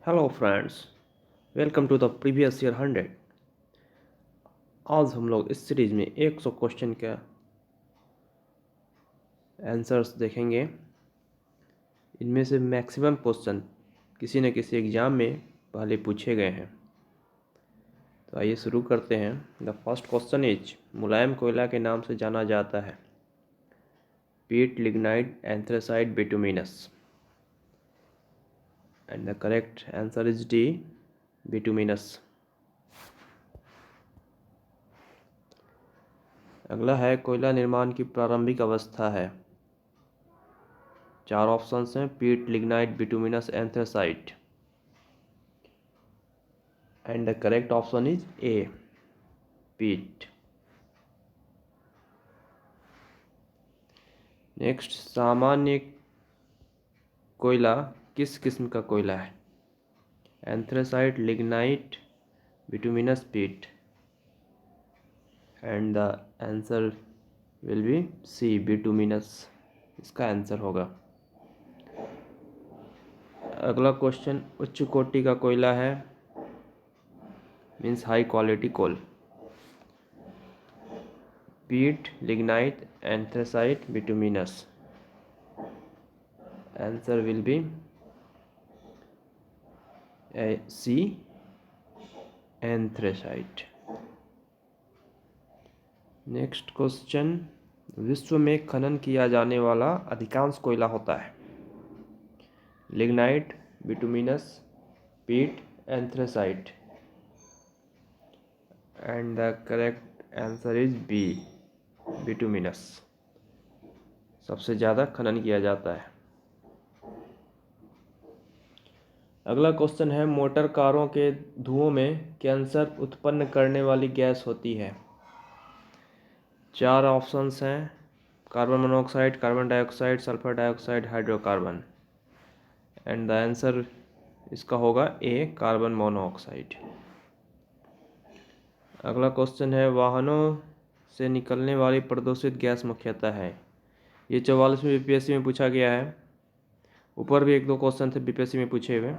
Hello friends, welcome to the previous year 100। आज हम लोग इस सीरीज़ में 100 क्वेश्चन के आंसर्स देखेंगे। इनमें से मैक्सिमम क्वेश्चन किसी न किसी एग्ज़ाम में पहले पूछे गए हैं। तो आइए शुरू करते हैं। द फर्स्ट क्वेश्चन इज, मुलायम कोयला के नाम से जाना जाता है? पीट, lignite, anthracite, bituminous. And the correct answer is D, bituminous. अगला है, कोयला निर्माण की प्रारंभिक अवस्था है? 4 ऑप्शंस हैं: peat, lignite, bituminous, anthracite. And the correct option is A, peat. Next, सामान्य कोयला किस किस्म का कोयला है? Anthracite, lignite, bituminous, peat. And the answer will be C, bituminous इसका आंसर होगा। अगला क्वेश्चन, उच्च कोटि का कोयला है, means high quality coal? Peat, lignite, anthracite, bituminous. Answer will be C, anthracite. Next question, विश्व में खनन किया जाने वाला अधिकांश कोयला होता है? Lignite, bituminous, peat, anthracite. And the correct answer is B, bituminous. सबसे ज़्यादा खनन किया जाता है। अगला क्वेश्चन है, मोटर कारों के धुओं में कैंसर उत्पन्न करने वाली गैस होती है? 4 ऑप्शंस हैं: carbon monoxide, carbon dioxide, sulphur dioxide, hydrocarbon. And the answer इसका होगा ए, कार्बन मोनोऑक्साइड। अगला क्वेश्चन है, वाहनों से निकलने वाली प्रदूषित गैस मुख्यतः है? ये 44वें बीपीएससी में पूछा गया है। ऊपर भी 1-2 क्वेश्चन थे बीपीएससी में पूछे हुए।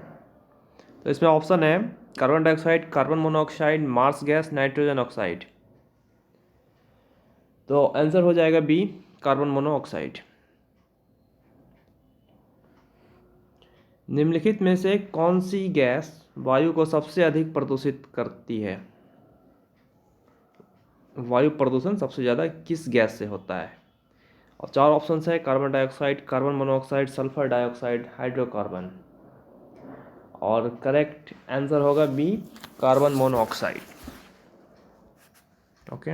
तो इसमें ऑप्शन है carbon dioxide, carbon monoxide, marsh gas, nitrogen oxide. तो आंसर हो जाएगा बी, कार्बन मोनोऑक्साइड। निम्नलिखित में से कौन सी गैस वायु को सबसे अधिक प्रदूषित करती है? वायु प्रदूषण सबसे ज़्यादा किस गैस से होता है? और 4 ऑप्शन है: carbon dioxide, carbon monoxide, sulphur dioxide, hydrocarbon. और करेक्ट आंसर होगा बी, कार्बन मोनोऑक्साइड। ओके,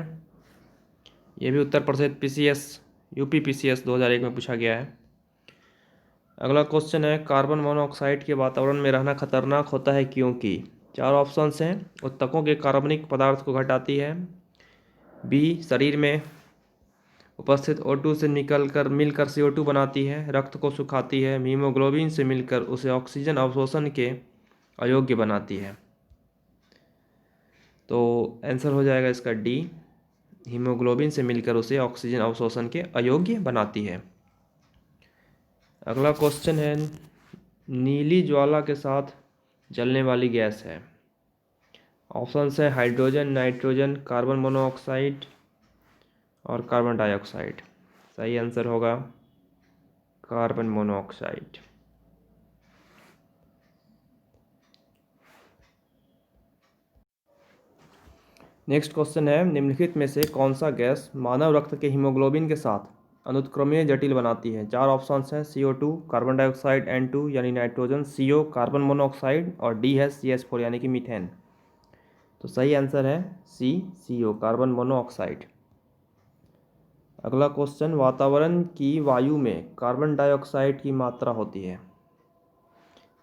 ये भी Uttar Pradesh PCS, UP PCS 2001 में पूछा गया है। अगला क्वेश्चन है, कार्बन मोनोऑक्साइड के वातावरण में रहना खतरनाक होता है क्योंकि? 4 ऑप्शंस हैं: उत्तकों के कार्बनिक पदार्थ को घटाती है, बी, शरीर में उपस्थित O2 से मिलकर CO2 बनाती है, रक्त को सुखाती है, हीमोग्लोबिन से मिलकर उसे ऑक्सीजन अवशोषण के अयोग्य बनाती है। तो आंसर हो जाएगा इसका डी, हीमोग्लोबिन से मिलकर उसे ऑक्सीजन अवशोषण के अयोग्य बनाती है। अगला क्वेश्चन है, नीली ज्वाला के साथ जलने वाली गैस है? ऑप्शन है हाइड्रोजन, नाइट्रोजन, कार्बन मोनोऑक्साइड और कार्बन डाइऑक्साइड। सही आंसर होगा कार्बन मोनोऑक्साइड। नेक्स्ट क्वेश्चन है, निम्नलिखित में से कौन सा गैस मानव रक्त के हीमोग्लोबिन के साथ अनुत्क्रमणीय जटिल बनाती है? 4 ऑप्शंस हैं: CO2, कार्बन डाइऑक्साइड, N2 यानी नाइट्रोजन, CO कार्बन मोनोऑक्साइड और D है CH4 यानी कि मीथेन। तो सही आंसर है सी, CO कार्बन मोनोऑक्साइड। अगला क्वेश्चन, वातावरण की वायु में कार्बन डाइऑक्साइड की मात्रा होती है?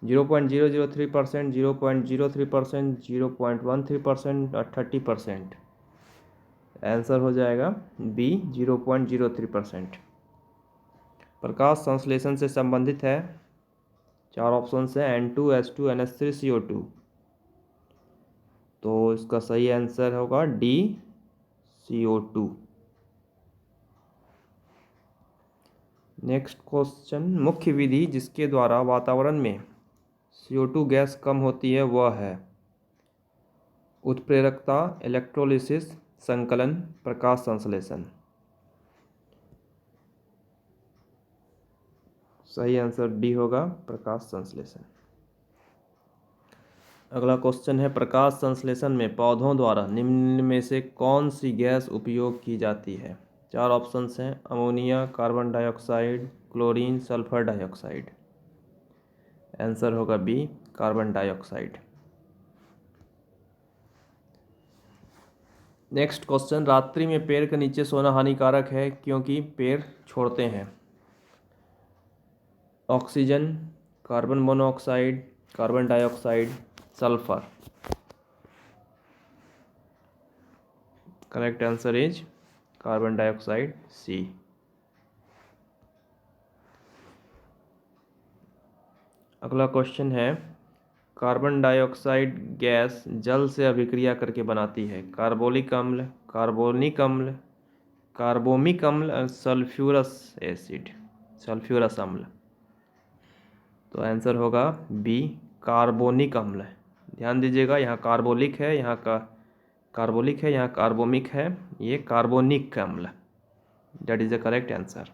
0.003%, 0.03%, 0.13% और 30%। आंसर हो जाएगा बी, 0.03%। प्रकाश संश्लेषण से संबंधित है? 4 ऑप्शन है N2, H2, NH3, CO2। तो इसका सही आंसर होगा डी, CO2। नेक्स्ट क्वेश्चन, मुख्य विधि जिसके द्वारा वातावरण में CO2 गैस कम होती है वह है उत्प्रेरकता, इलेक्ट्रोलिसिस, संकलन, प्रकाश संश्लेषण। सही आंसर डी होगा, प्रकाश संश्लेषण। अगला क्वेश्चन है, प्रकाश संश्लेषण में पौधों द्वारा निम्न में से कौन सी गैस उपयोग की जाती है? 4 ऑप्शंस हैं, ammonia, carbon dioxide, chlorine, sulphur dioxide. Answer होगा B, carbon dioxide. Next question, रात्रि में पेड़ के नीचे सोना हानिकारक है क्योंकि पेड़ छोड़ते हैं oxygen, carbon monoxide, carbon dioxide, sulphur. Correct answer is carbon dioxide, C. अगला क्वेश्चन है, कार्बन डाइऑक्साइड गैस जल से अभिक्रिया करके बनाती है कार्बोलिक अम्ल, कार्बोनिक अम्ल, कार्बोमिक अम्ल, सल्फ्यूरस एसिड, सल्फ्यूरस अम्ल। तो आंसर होगा बी, कार्बोनिक अम्ल। ध्यान दीजिएगा, यहाँ कार्बोलिक है, यहाँ का कार्बोलिक है, यहाँ कार्बोमिक है, ये कार्बोनिक अम्ल। That is the correct answer.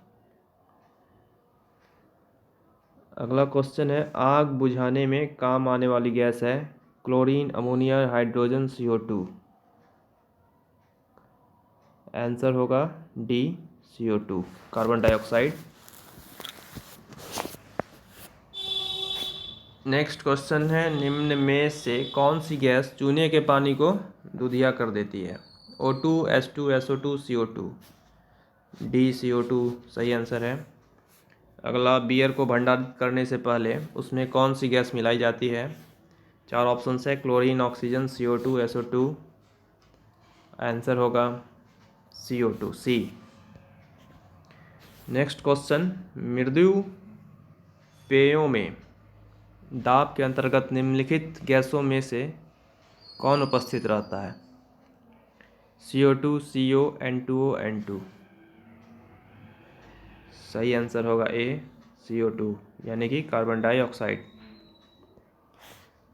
अगला क्वेश्चन है, आग बुझाने में काम आने वाली गैस है chlorine, ammonia, hydrogen, CO2। Answer होगा D, CO2, carbon dioxide. Next question है, निम्न में से कौन सी गैस चूने के पानी को दूधिया कर देती है? O2, H2, SO2, CO2। D, CO2 सही आंसर है। अगला, बियर को भंडारित करने से पहले उसमें कौन सी गैस मिलाई जाती है? 4 ऑप्शन है, chlorine, oxygen, CO2, SO2। Answer होगा CO2, सी। नेक्स्ट क्वेश्चन, मृदु पेयों में दाब के अंतर्गत निम्नलिखित गैसों में से कौन उपस्थित रहता है? CO2, CO, N2O, N2। सही आंसर होगा ए, CO2 यानी कि कार्बन डाइऑक्साइड।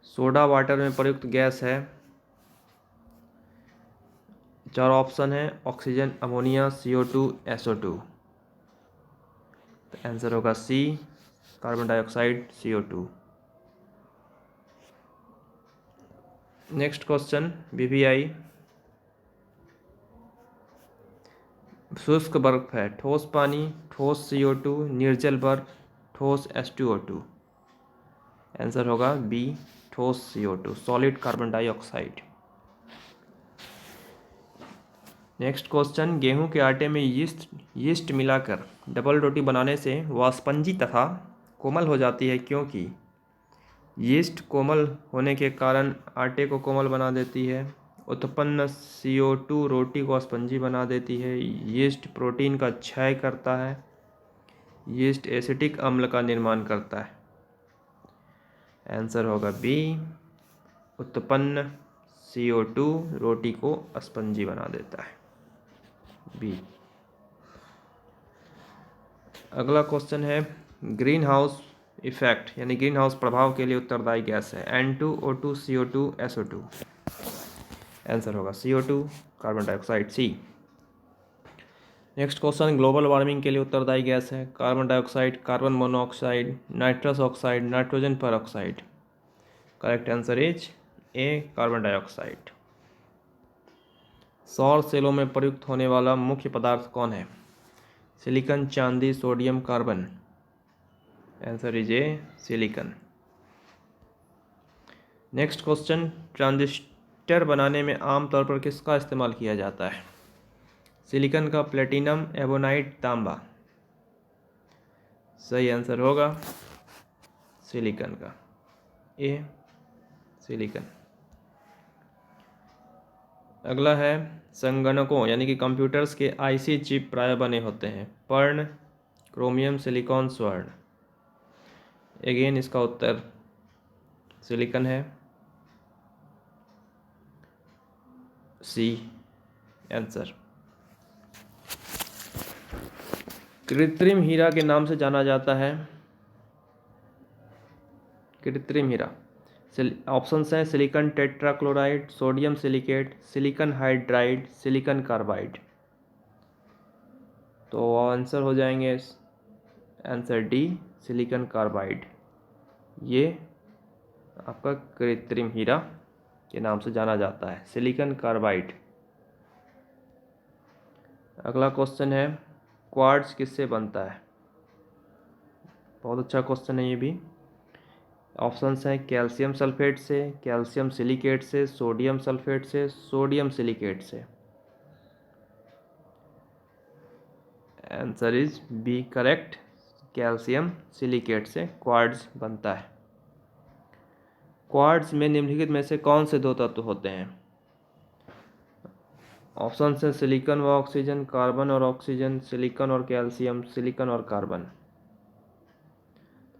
सोडा वाटर में प्रयुक्त गैस है, 4 ऑप्शन है, ऑक्सीजन, अमोनिया, CO2, SO2। तो आंसर होगा C, carbon dioxide, CO2। Next question, BBI शुष्क बर्फ है, ठोस पानी, ठोस CO2, निर्जल बर्फ, ठोस H2O2। आंसर होगा बी, ठोस CO2, solid carbon dioxide. Next question, गेहूं के आटे में यीस्ट मिलाकर डबल रोटी बनाने से वह स्पंजी तथा कोमल हो जाती है क्योंकि यीस्ट कोमल होने के कारण आटे को कोमल बना देती है, उत्पन्न CO2 रोटी को स्पंजी बना देती है, यीस्ट प्रोटीन का क्षय करता है, यीस्ट एसिटिक अम्ल का निर्माण करता है। आंसर होगा बी, उत्पन्न CO2 रोटी को स्पंजी बना देता है, बी। अगला क्वेश्चन है, ग्रीन हाउस इफेक्ट यानी ग्रीन हाउस प्रभाव के लिए उत्तरदायी गैस है N2, O2, CO2, SO2। Answer होगा CO2, कार्बन डाइऑक्साइड, सी। नेक्स्ट क्वेश्चन, ग्लोबल वार्मिंग के लिए उत्तरदायी गैस है carbon dioxide, carbon monoxide, nitrous oxide, nitrogen peroxide. Correct answer is a, carbon dioxide. सौर सेलों में प्रयुक्त होने वाला मुख्य पदार्थ कौन है? सिलिकॉन, चांदी, sodium, carbon. Answer is a, silicon. Next question, transistor बनाने में आमतौर पर किसका इस्तेमाल किया जाता है? सिलिकॉन का, प्लेटिनम, एबोनाइट, तांबा। सही आंसर होगा सिलिकॉन का, ए, सिलिकॉन। अगला है, संगणकों यानी कि कंप्यूटर्स के IC चिप प्राय बने होते हैं पर्ण, क्रोमियम, सिलिकॉन, स्वर्ण। अगेन इसका उत्तर सिलिकॉन है, सी आंसर। कृत्रिम हीरा के नाम से जाना जाता है, कृत्रिम हीरा। ऑप्शन हैं silicon tetrachloride, sodium silicate, silicon hydride, silicon carbide. तो आंसर हो जाएंगे आंसर डी सिलिकॉन कार्बाइड। ये आपका कृत्रिम हीरा के नाम से जाना जाता है, सिलिकॉन कार्बाइड। अगला क्वेश्चन है क्वार्ट्ज किससे बनता है। बहुत अच्छा क्वेश्चन है ये भी। ऑप्शंस हैं कैल्शियम सल्फेट से, कैल्शियम सिलिकेट से, सोडियम सल्फेट से, सोडियम सिलिकेट से। Answer is B correct, calcium silicate से क्वार्ट्ज बनता है। क्वार्ट्ज में निम्नलिखित में से कौन से दो तत्व होते हैं। ऑप्शन है सिलिकॉन व ऑक्सीजन, कार्बन और ऑक्सीजन, सिलिकॉन और कैल्शियम, सिलिकॉन और carbon.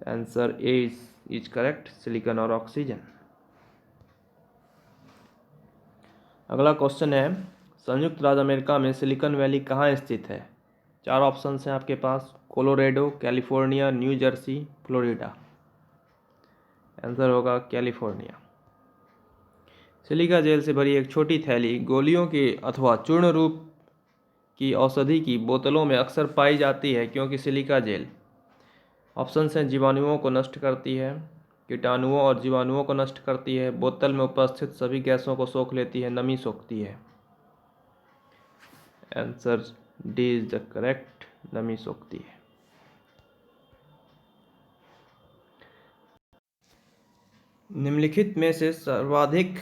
Answer A is correct, silicon और ऑक्सीजन। अगला क्वेश्चन है संयुक्त राज्य अमेरिका में सिलिकॉन वैली कहाँ स्थित है। चार ऑप्शंस हैं आपके पास, Colorado, California, New Jersey, Florida. Answer होगा कैलिफोर्निया। सिलिका जेल से भरी एक छोटी थैली गोलियों के अथवा चूर्ण रूप की औषधि की बोतलों में अक्सर पाई जाती है क्योंकि सिलिका जेल ऑप्शंस हैं जीवाणुओं को नष्ट करती है, कीटाणुओं और जीवाणुओं को नष्ट करती है, बोतल में उपस्थित सभी गैसों को सोख लेती है, नमी सोखती है। Answer D is the correct, नमी सोखती है। निम्नलिखित में से सर्वाधिक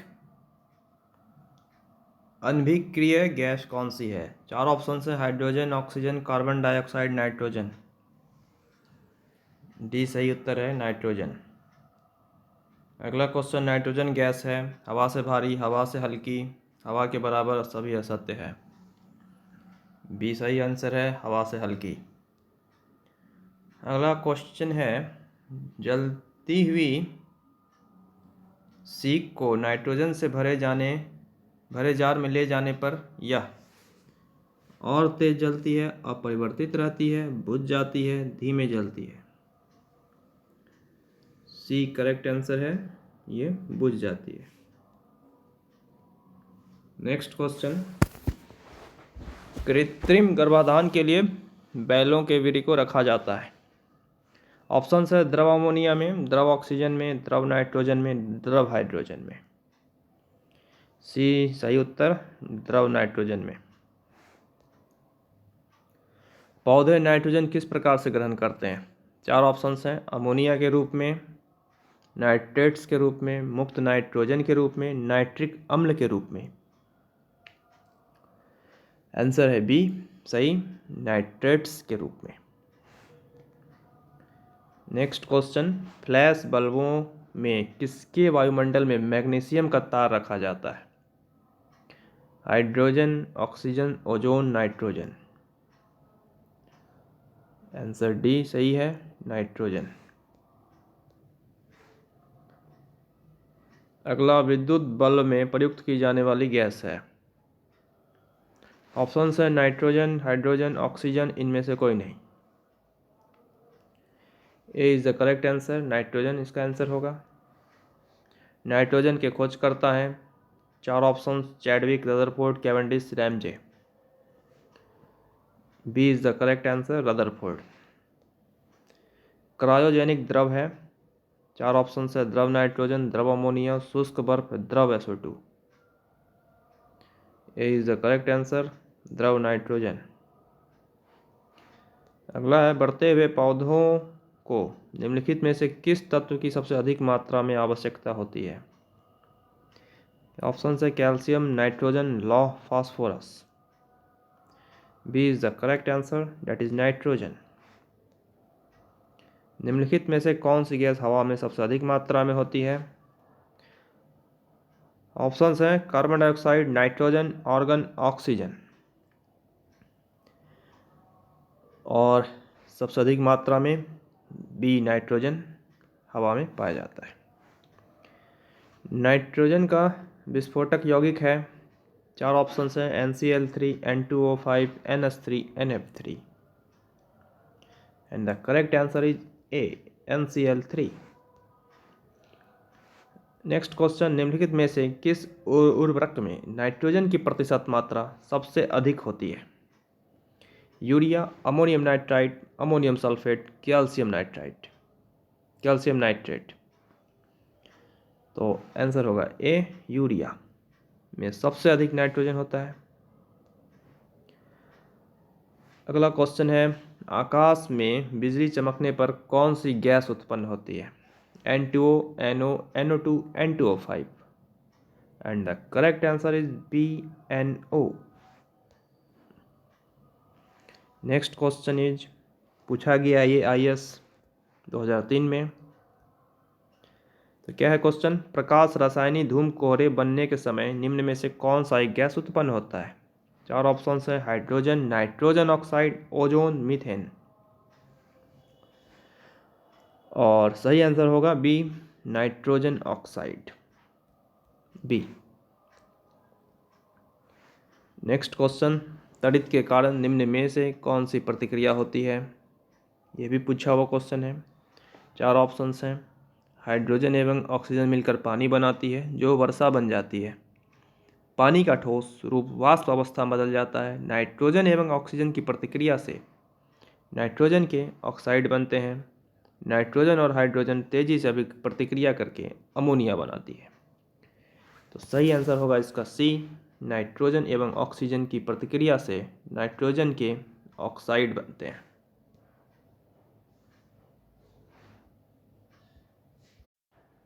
अनभिक्रिय गैस कौन सी है। चार ऑप्शन है hydrogen, oxygen, carbon dioxide, nitrogen. D सही उत्तर है, नाइट्रोजन। अगला क्वेश्चन नाइट्रोजन गैस है, हवा से भारी, हवा से हल्की, हवा के बराबर, सभी असत्य है। बी सही आंसर है, हवा से हल्की। अगला क्वेश्चन है जलती हुई सीख को नाइट्रोजन से भरे जार में ले जाने पर यह और तेज जलती है, अपरिवर्तित रहती है, बुझ जाती है, धीमे जलती है। सी करेक्ट आंसर है, ये बुझ जाती है। नेक्स्ट क्वेश्चन कृत्रिम गर्भाधान के लिए बैलों के वीर्य को रखा जाता है। ऑप्शन है द्रव अमोनिया में, द्रव ऑक्सीजन में, द्रव नाइट्रोजन में, द्रव हाइड्रोजन में। सी सही उत्तर, द्रव नाइट्रोजन में। पौधे नाइट्रोजन किस प्रकार से ग्रहण करते हैं। चार ऑप्शंस हैं अमोनिया के रूप में, नाइट्रेट्स के रूप में, मुक्त नाइट्रोजन के रूप में, नाइट्रिक अम्ल के रूप में। आंसर है बी सही, नाइट्रेट्स के रूप में। नेक्स्ट क्वेश्चन फ्लैश बल्बों में किसके वायुमंडल में मैग्नीशियम का तार रखा जाता है। Hydrogen, oxygen, ozone, nitrogen. Answer D सही है, नाइट्रोजन। अगला विद्युत बल्ब में प्रयुक्त की जाने वाली गैस है। ऑप्शन है नाइट्रोजन, हाइड्रोजन, ऑक्सीजन, इनमें से कोई नहीं। A is the correct answer, nitrogen इसका आंसर होगा। नाइट्रोजन के खोज करता है चार option Chadwick, Rutherford, Cavendish, Ramsay. B is the correct answer, Rutherford. Cryogenic द्रव है, चार ऑप्शन है द्रव नाइट्रोजन, द्रव अमोनिया, शुष्क बर्फ, द्रव SO2। A is the correct answer, द्रव नाइट्रोजन। अगला है बढ़ते हुए पौधों को निम्नलिखित में से किस तत्व की सबसे अधिक मात्रा में आवश्यकता होती है। ऑप्शन है कैल्शियम, नाइट्रोजन, लौह, phosphorus. B is the correct answer, that is nitrogen. निम्नलिखित में से कौन सी गैस हवा में सबसे अधिक मात्रा में होती है। ऑप्शंस हैं carbon dioxide, nitrogen, argon, oxygen. और सबसे अधिक मात्रा में बी नाइट्रोजन हवा में पाया जाता है। नाइट्रोजन का विस्फोटक यौगिक है, चार ऑप्शंस हैं NCl3, N2O5, NH3, NF3। And the correct answer is a NCl3। Next question, निम्नलिखित में से किस उर्वरक में नाइट्रोजन की प्रतिशत मात्रा सबसे अधिक होती है? Urea, ammonium nitrite, ammonium sulphate, calcium nitrite, calcium nitrate. तो आंसर होगा ए, यूरिया में सबसे अधिक नाइट्रोजन होता है। अगला क्वेश्चन है, आकाश में बिजली चमकने पर कौन सी गैस उत्पन्न होती है? N2O, NO, NO2, N2O5। And the correct answer is BNO। Next question is, पूछा गया ये IAS 2003 में। तो क्या है क्वेश्चन, प्रकाश रासायनी धूम कोहरे बनने के समय निम्न में से कौन सा एक गैस उत्पन्न होता है? 4 ऑप्शन है, hydrogen, nitrogen oxide, ozone, methane. और सही आंसर होगा B, nitrogen oxide, B. Next question, तड़ित के कारण निम्न में से कौन सी प्रतिक्रिया होती है? ये भी पूछा हुआ क्वेश्चन है। 4 ऑप्शंस हैं, हाइड्रोजन एवं ऑक्सीजन मिलकर पानी बनाती है जो वर्षा बन जाती है। पानी का ठोस रूप वाष्प अवस्था में बदल जाता है। नाइट्रोजन एवं ऑक्सीजन की प्रतिक्रिया से नाइट्रोजन के ऑक्साइड बनते हैं। नाइट्रोजन और हाइड्रोजन तेजी से प्रतिक्रिया करके अमोनिया बनाती है। तो सही आंसर होगा इसका सी, नाइट्रोजन एवं ऑक्सीजन की प्रतिक्रिया से नाइट्रोजन के ऑक्साइड बनते हैं।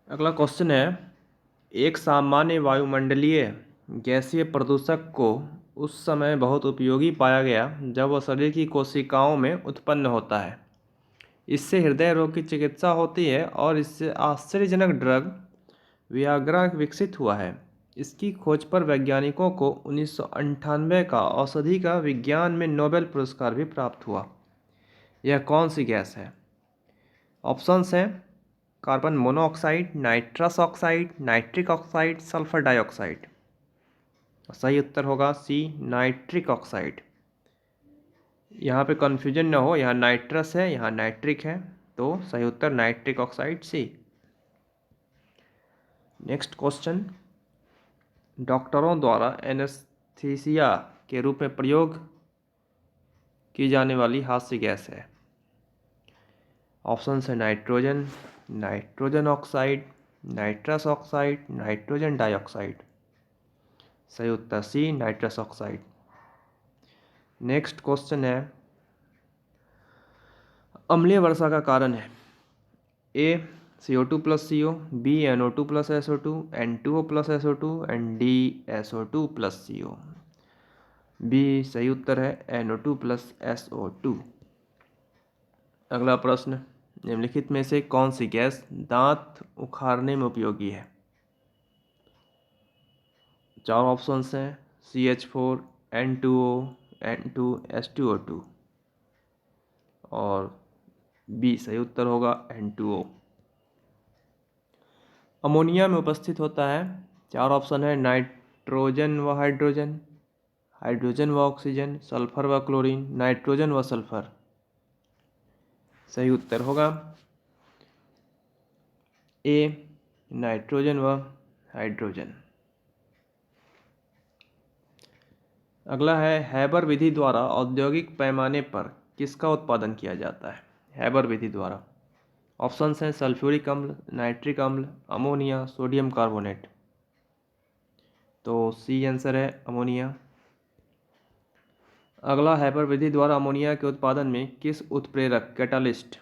अगला क्वेश्चन है, एक सामान्य वायुमंडलीय गैसीय प्रदूषक को उस समय बहुत उपयोगी पाया गया जब वह शरीर की कोशिकाओं में उत्पन्न होता है। इससे हृदय रोग की चिकित्सा होती है और इससे आश्चर्यजनक ड्रग वियाग्रा विकसित हुआ है। इसकी खोज पर वैज्ञानिकों को 1998 का औषधि का विज्ञान में नोबेल पुरस्कार भी प्राप्त हुआ। यह कौन सी गैस है? ऑप्शंस हैं, carbon monoxide, nitrous oxide, nitric oxide, sulphur dioxide. सही उत्तर होगा सी, नाइट्रिक ऑक्साइड। यहाँ पे कन्फ्यूजन ना हो, यहाँ नाइट्रस है, यहाँ नाइट्रिक है, तो सही उत्तर नाइट्रिक ऑक्साइड सी। नेक्स्ट क्वेश्चन, डॉक्टरों द्वारा एनेस्थीसिया के रूप में प्रयोग की जाने वाली हास्य गैस है। ऑप्शन है, nitrogen, nitrogen oxide, nitrous oxide, nitrogen dioxide. सही उत्तर C, nitrous oxide. Next question है, अम्लीय वर्षा का कारण है? A, CO2 plus CO, B, NO2 plus SO2, N2O plus SO2 and D, SO2 plus CO। B सही उत्तर है, NO2 प्लस SO2। अगला प्रश्न, निम्नलिखित में से कौन सी गैस दांत उखाड़ने में उपयोगी है? 4 ऑप्शंस हैं, CH4, N2O, N2, H2O2। और बी सही उत्तर होगा N2O। अमोनिया में उपस्थित होता है। 4 ऑप्शन है, नाइट्रोजन व हाइड्रोजन, हाइड्रोजन व ऑक्सीजन, सल्फर व क्लोरीन, नाइट्रोजन व सल्फर। सही उत्तर होगा ए, नाइट्रोजन व हाइड्रोजन। अगला है, हैबर विधि द्वारा औद्योगिक पैमाने पर किसका उत्पादन किया जाता है? हैबर विधि द्वारा। ऑप्शंस हैं, सल्फ्यूरिक अम्ल, नाइट्रिक अम्ल, अमोनिया, सोडियम कार्बोनेट। तो सी आंसर है, अमोनिया। अगला, हैबर विधि द्वारा अमोनिया के उत्पादन में किस उत्प्रेरक कैटालिस्ट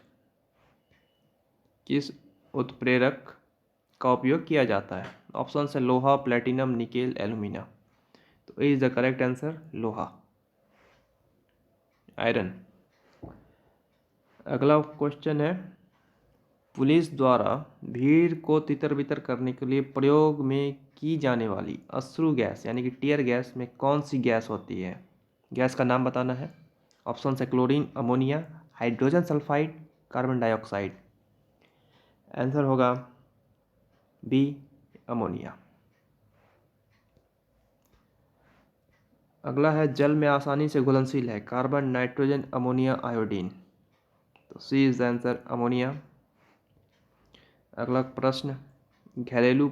किस उत्प्रेरक का उपयोग किया जाता है? ऑप्शन है, लोहा, प्लेटिनम, निकेल, एल्यूमिना। तो इज द करेक्ट आंसर लोहा, आयरन। अगला क्वेश्चन है, पुलिस द्वारा भीड़ को तितर बितर करने के लिए प्रयोग में की जाने वाली अश्रु गैस यानी कि टीयर गैस में कौन सी गैस होती है? गैस का नाम बताना है। ऑप्शन है, chlorine, ammonia, hydrogen sulphide, carbon dioxide. Answer होगा बी, अमोनिया। अगला है, जल में आसानी से घुलनशील है? Carbon, nitrogen, ammonia, iodine. तो सी इज द आंसर, अमोनिया। अगला प्रश्न, घरेलू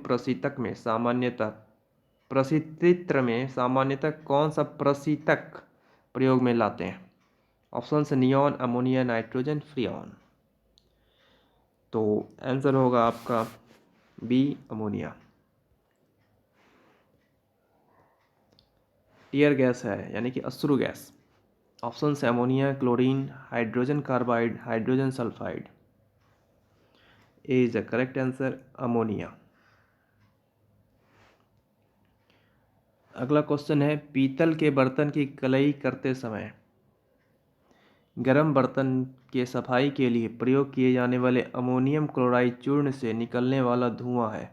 प्रशीतित्र में सामान्यतः कौन सा प्रशीतक प्रयोग में लाते हैं? ऑप्शन से नियॉन, अमोनिया, नाइट्रोजन, फ्रियॉन। तो आंसर होगा आपका बी, अमोनिया। टीयर गैस है यानी कि अश्रु गैस। ऑप्शन से ammonia, chlorine, hydrogen carbide, hydrogen sulphide. A is the correct answer, ammonia. अगला क्वेश्चन है, पीतल के बर्तन की कलई करते समय गर्म बर्तन के सफाई के लिए प्रयोग किए जाने वाले अमोनियम क्लोराइड चूर्ण से निकलने वाला धुआं है?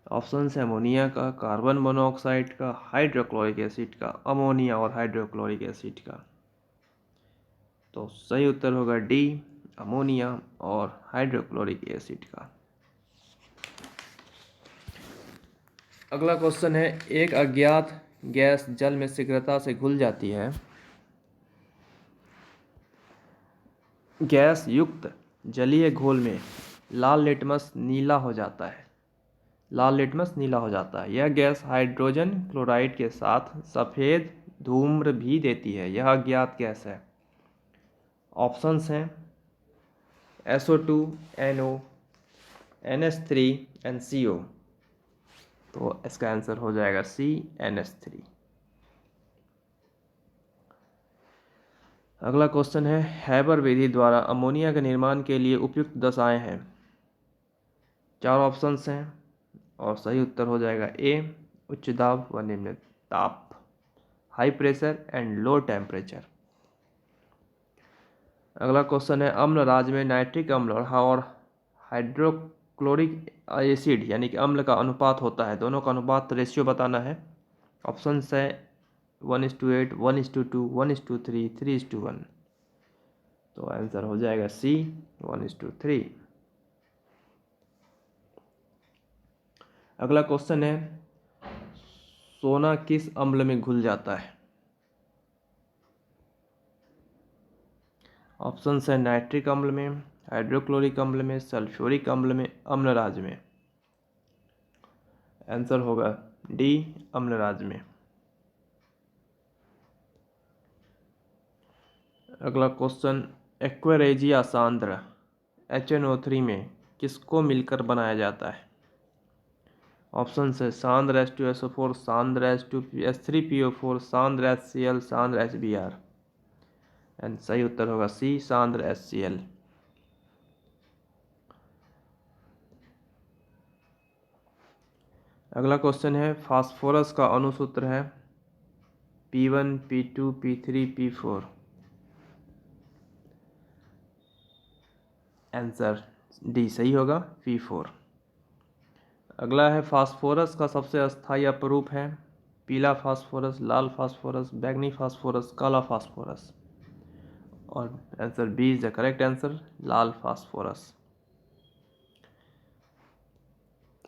ऑप्शन है अमोनिया का, कार्बन मोनोऑक्साइड का, हाइड्रोक्लोरिक एसिड का, अमोनिया और हाइड्रोक्लोरिक एसिड का। तो सही उत्तर होगा डी, अमोनिया और हाइड्रोक्लोरिक एसिड का। अगला क्वेश्चन है, एक अज्ञात गैस जल में शीघ्रता से घुल जाती है। गैस युक्त जलीय घोल में लाल लिटमस नीला हो जाता है। लाल लिटमस नीला हो जाता है। यह गैस हाइड्रोजन क्लोराइड के साथ सफ़ेद धूम्र भी देती है। यह अज्ञात गैस है। ऑप्शंस हैं SO2, NO, NH3, NCO। तो इसका आंसर हो जाएगा C, NH3। अगला क्वेश्चन है, हैबर विधि द्वारा अमोनिया के निर्माण के लिए उपयुक्त दशाएं हैं। 4 ऑप्शंस हैं और सही उत्तर हो जाएगा ए, उच्च दाब व निम्न ताप, high pressure and low temperature. अगला क्वेश्चन है, अम्ल राज्य में नाइट्रिक अम्ल और हाइड्रोक्लोरिक एसिड यानी कि अम्ल का अनुपात होता है। दोनों का अनुपात रेशियो बताना है। ऑप्शन है 1:8, 1:2, 1:3, 3:1। तो आंसर हो जाएगा सी, 1:3। अगला क्वेश्चन है, सोना किस अम्ल में घुल जाता है? ऑप्शन है नाइट्रिक अम्ल में, हाइड्रोक्लोरिक अम्ल में, सल्फ्यूरिक अम्ल में, अम्लराज में। आंसर होगा डी, अम्लराज में। अगला क्वेश्चन, एक्वेरेजिया सांद्र HNO3 में किसको मिलकर बनाया जाता है? ऑप्शन है सांद्र H2SO4, सांद्र H3PO4, सांद्र HCl, सांद्र HBr। And सही उत्तर होगा सी, सांद्र HCl। अगला क्वेश्चन है, फास्फोरस का अणुसूत्र है P1, P2, P3, P4। Answer D सही होगा, P4। अगला है, फास्फोरस का सबसे अस्थायी अपरूप है पीला फास्फोरस, लाल फास्फोरस, बैंगनी फास्फोरस, काला फास्फोरस। और answer B is the correct answer, लाल फास्फोरस।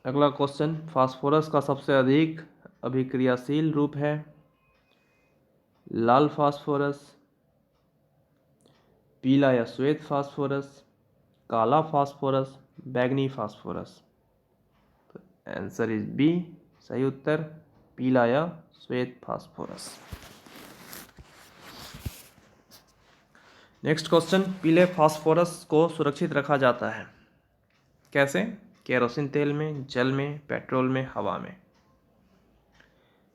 अगला क्वेश्चन, फास्फोरस का सबसे अधिक अभिक्रियाशील रूप है लाल फास्फोरस, पीला या श्वेत फास्फोरस, काला फास्फोरस, बैंगनी फास्फोरस। तो आंसर इज बी, सही उत्तर पीला या श्वेत फास्फोरस। नेक्स्ट क्वेश्चन, पीले फास्फोरस को सुरक्षित रखा जाता है कैसे? केरोसिन तेल में, जल में, पेट्रोल में, हवा में।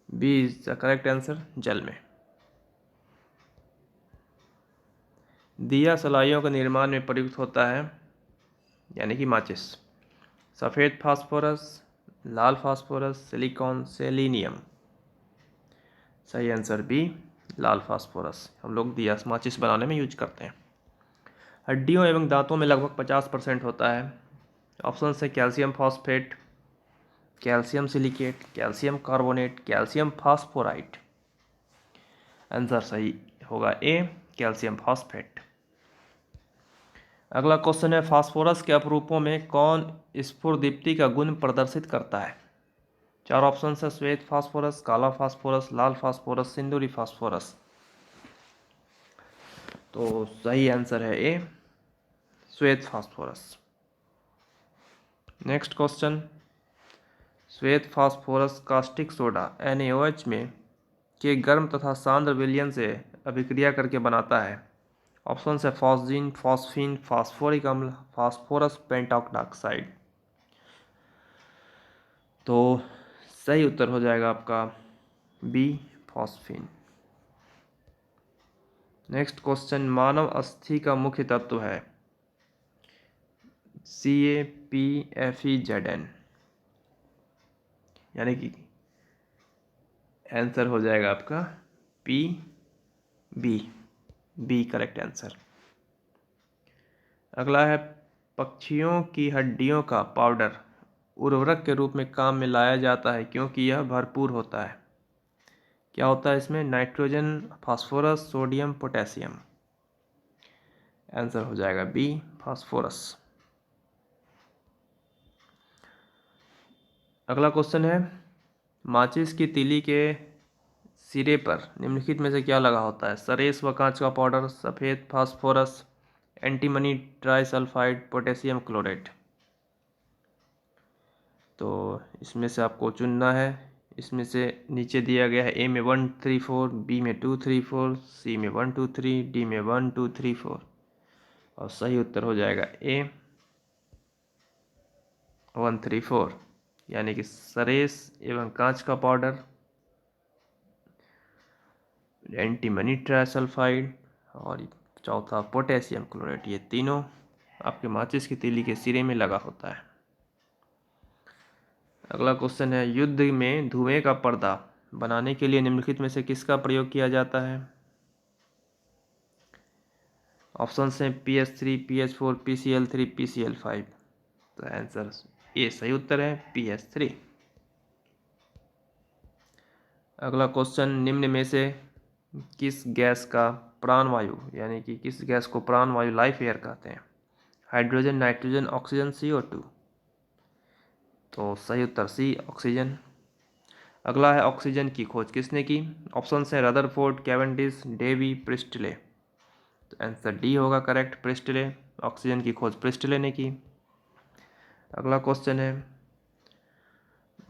B is the correct answer, जल में। दिया सलाइयों के निर्माण में प्रयुक्त होता है यानी कि माचिस। सफ़ेद फास्फोरस, लाल फास्फोरस, सिलिकॉन, सेलेनियम। सही आंसर बी, लाल फास्फोरस हम लोग दिया माचिस बनाने में यूज करते हैं। हड्डियों एवं दांतों में लगभग 50% होता है। ऑप्शन है calcium phosphate, calcium silicate, calcium carbonate, calcium phosphorite. Answer सही होगा ए, कैल्शियम फॉस्फेट। अगला क्वेश्चन है, फास्फोरस के अपरूपों में कौन स्फुरदीप्ति का गुण प्रदर्शित करता है? 4 ऑप्शन है श्वेत फास्फोरस, काला फास्फोरस, लाल फास्फोरस, सिंदूरी फास्फोरस। तो सही आंसर है ए, श्वेत फास्फोरस। नेक्स्ट क्वेश्चन, श्वेत फास्फोरस कास्टिक सोडा NaOH में के गर्म तथा सांद्र विलयन से अभिक्रिया करके बनाता है। ऑप्शन है फॉस्जीन, फॉस्फीन, फास्फोरिक अम्ल, फास्फोरस पेंटॉक्साइड। तो सही उत्तर हो जाएगा आपका बी, फॉस्फीन। नेक्स्ट क्वेश्चन, मानव अस्थि का मुख्य तत्व है CaPFeZn, यानी कि आंसर हो जाएगा आपका बी करेक्ट आंसर। अगला है, पक्षियों की हड्डियों का पाउडर उर्वरक के रूप में काम में लाया जाता है क्योंकि यह भरपूर होता है। क्या होता है इसमें? Nitrogen, phosphorus, sodium, potassium. Answer हो जाएगा बी, फास्फोरस। अगला क्वेश्चन है, माचिस की तीली के सिरे पर निम्नलिखित में से क्या लगा होता है? सरेस व कांच का पाउडर, सफ़ेद phosphorus, antimony trisulphide, potassium chloride. तो इसमें से आपको चुनना है। इसमें से नीचे दिया गया है, ए में 1 3 4, बी में 2 3 4, सी में 1 2 3, डी में 1 2 3 4 और सही उत्तर हो जाएगा ए 1 3 4, यानी कि सरेस एवं कांच का पाउडर, एंटीमनी ट्राइसल्फाइड और चौथा पोटेशियम क्लोराइड। ये तीनों आपके माचिस की तीली के सिरे में लगा होता है। अगला क्वेश्चन है, युद्ध में धुएं का पर्दा बनाने के लिए निम्नलिखित में से किसका प्रयोग किया जाता है? ऑप्शन हैं PH3, PH4, PCl3, PCl5। तो आंसर ए सही उत्तर है PH3। अगला क्वेश्चन, निम्न में से किस गैस का प्राणवायु, यानी कि किस गैस को प्राणवायु लाइफ एयर कहते हैं? Hydrogen, nitrogen, oxygen, CO2। तो सही उत्तर सी, ऑक्सीजन। अगला है, ऑक्सीजन की खोज किसने की? ऑप्शन हैं रदरफोर्ड, कैवेंडिश, डेवी, प्रिस्टले। तो आंसर डी होगा करेक्ट, प्रिस्टले। ऑक्सीजन की खोज प्रिस्टले ने की। अगला क्वेश्चन है,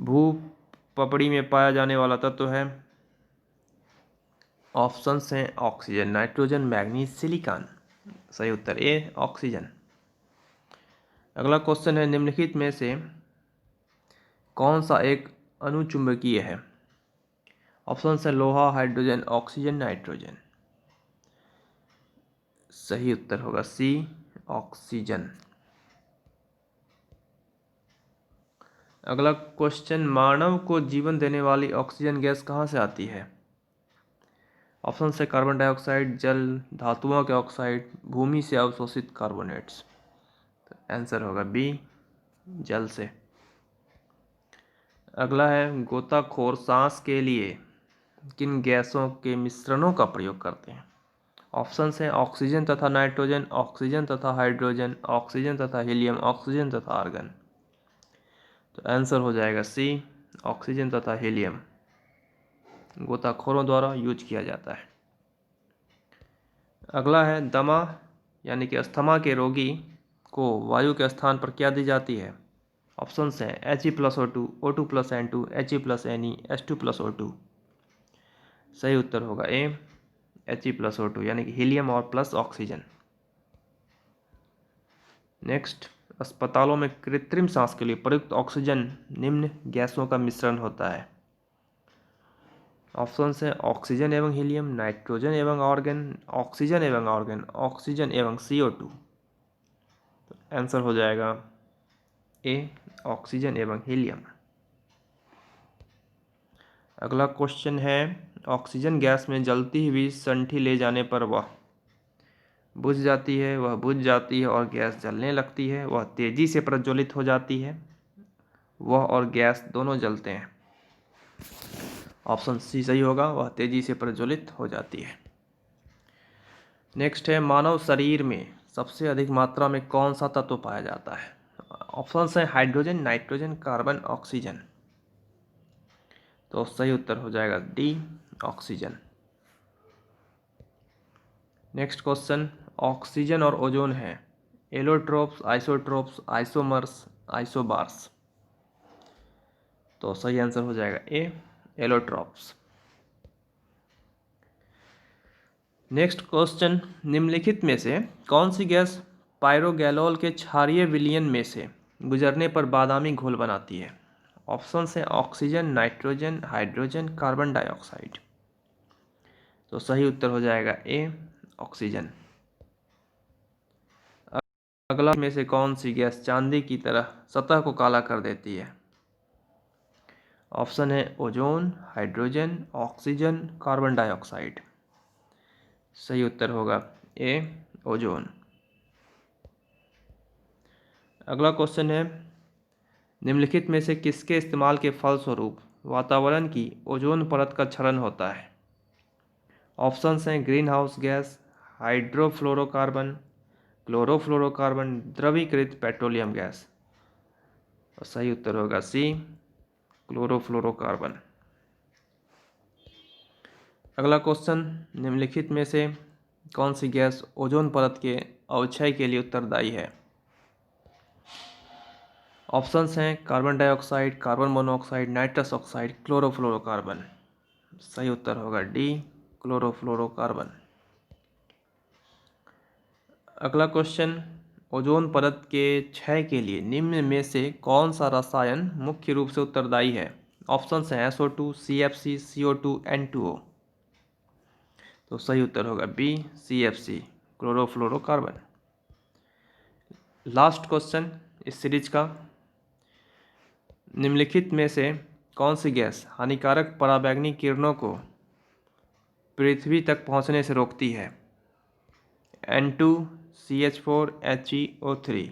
भू पपड़ी में पाया जाने वाला तत्व है? ऑप्शन हैं ऑक्सीजन, नाइट्रोजन, मैग्नीज, सिलिकॉन। सही उत्तर ए, ऑक्सीजन। अगला क्वेश्चन है, निम्नलिखित में से कौन सा एक अनुचुंबकीय है? ऑप्शन है लोहा, हाइड्रोजन, ऑक्सीजन, नाइट्रोजन। सही उत्तर होगा सी, ऑक्सीजन। अगला क्वेश्चन, मानव को जीवन देने वाली ऑक्सीजन गैस कहाँ से आती है? ऑप्शन है कार्बन डाइऑक्साइड, जल, धातुओं के ऑक्साइड, भूमि से अवशोषित कार्बोनेट्स। तो आंसर होगा बी, जल से। अगला है, गोताखोर सांस के लिए किन गैसों के मिश्रणों का प्रयोग करते हैं? ऑप्शन हैं ऑक्सीजन तथा नाइट्रोजन, ऑक्सीजन तथा हाइड्रोजन, ऑक्सीजन तथा हीलियम, ऑक्सीजन तथा आर्गन। तो आंसर हो जाएगा सी, ऑक्सीजन तथा हीलियम गोताखोरों द्वारा यूज किया जाता है। अगला है, दमा यानी कि अस्थमा के रोगी को वायु के स्थान पर क्या दी जाती है? ऑप्शन हैं He+O2, O2+N2, He+Ne, H2+O2। सही उत्तर होगा ए, He+O2, यानी कि हीलियम और प्लस ऑक्सीजन। नेक्स्ट, अस्पतालों में कृत्रिम सांस के लिए प्रयुक्त ऑक्सीजन निम्न गैसों का मिश्रण होता है? ऑप्शन है ऑक्सीजन एवं हीलियम, नाइट्रोजन एवं ऑर्गन, ऑक्सीजन एवं ऑर्गन, ऑक्सीजन एवं CO2। तो आंसर हो जाएगा ए, ऑक्सीजन एवं हीलियम। अगला क्वेश्चन है, ऑक्सीजन गैस में जलती हुई सनठी ले जाने पर वह बुझ जाती है, वह बुझ जाती है और गैस जलने लगती है, वह तेजी से प्रज्वलित हो जाती है, वह और गैस दोनों जलते हैं। ऑप्शन सी सही होगा, वह तेजी से प्रज्वलित हो जाती है। नेक्स्ट है, मानव शरीर में सबसे अधिक मात्रा में कौन सा तत्व पाया जाता है? ऑप्शन है हाइड्रोजन, नाइट्रोजन, कार्बन, ऑक्सीजन। तो सही उत्तर हो जाएगा D, oxygen. Next question, oxygen और ओजोन है एलोट्रोप्स, आइसोट्रोप्स, आइसोमर्स, आइसोबार्स। तो सही आंसर हो जाएगा ए, एलोट्रॉप्स। नेक्स्ट क्वेश्चन, निम्नलिखित में से कौन सी गैस पायरोगैलोल के क्षारीय विलयन में से गुजरने पर बादामी घोल बनाती है? ऑप्शन है oxygen, nitrogen, hydrogen, carbon dioxide. तो सही उत्तर हो जाएगा ए, ऑक्सीजन। अगला में से कौन सी गैस चांदी की तरह सतह को काला कर देती है? ऑप्शन है ozone, hydrogen, oxygen, carbon dioxide. सही उत्तर होगा ए, ओजोन। अगला क्वेश्चन है, निम्नलिखित में से किसके इस्तेमाल के फलस्वरूप वातावरण की ओजोन परत का क्षरण होता है? ऑप्शंस हैं green house gas, hydrofluorocarbon, chlorofluorocarbon, द्रवीकृत पेट्रोलियम गैस। और सही उत्तर होगा सी, क्लोरोफ्लोरोकार्बन। अगला क्वेश्चन, निम्नलिखित में से कौन सी गैस ओजोन परत के अवक्षय के लिए उत्तरदायी है? ऑप्शंस हैं carbon dioxide, carbon monoxide, nitrous oxide, chlorofluorocarbon. सही उत्तर होगा डी, क्लोरोफ्लोरोकार्बन। अगला क्वेश्चन, ओजोन परत के क्षय के लिए निम्न में से कौन सा रसायन मुख्य रूप से उत्तरदायी है? ऑप्शंस हैं SO2, CFC, CO2, N2O। तो सही उत्तर होगा B, CFC, chlorofluorocarbon. Last question इस सीरीज का, निम्नलिखित में से कौन सी गैस हानिकारक पराबैंगनी किरणों को पृथ्वी तक पहुंचने से रोकती है? N2, CH4, HeO3।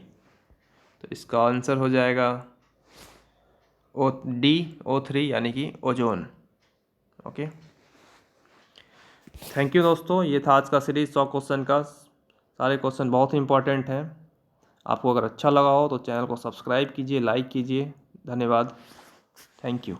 तो इसका आंसर हो जाएगा O3 यानी कि ओजोन। ओके, थैंक यू दोस्तों। ये था आज का सीरीज 100 क्वेश्चन का। सारे क्वेश्चन बहुत ही इंपॉर्टेंट हैं। आपको अगर अच्छा लगा हो तो चैनल को सब्सक्राइब कीजिए, लाइक कीजिए। धन्यवाद, थैंक यू।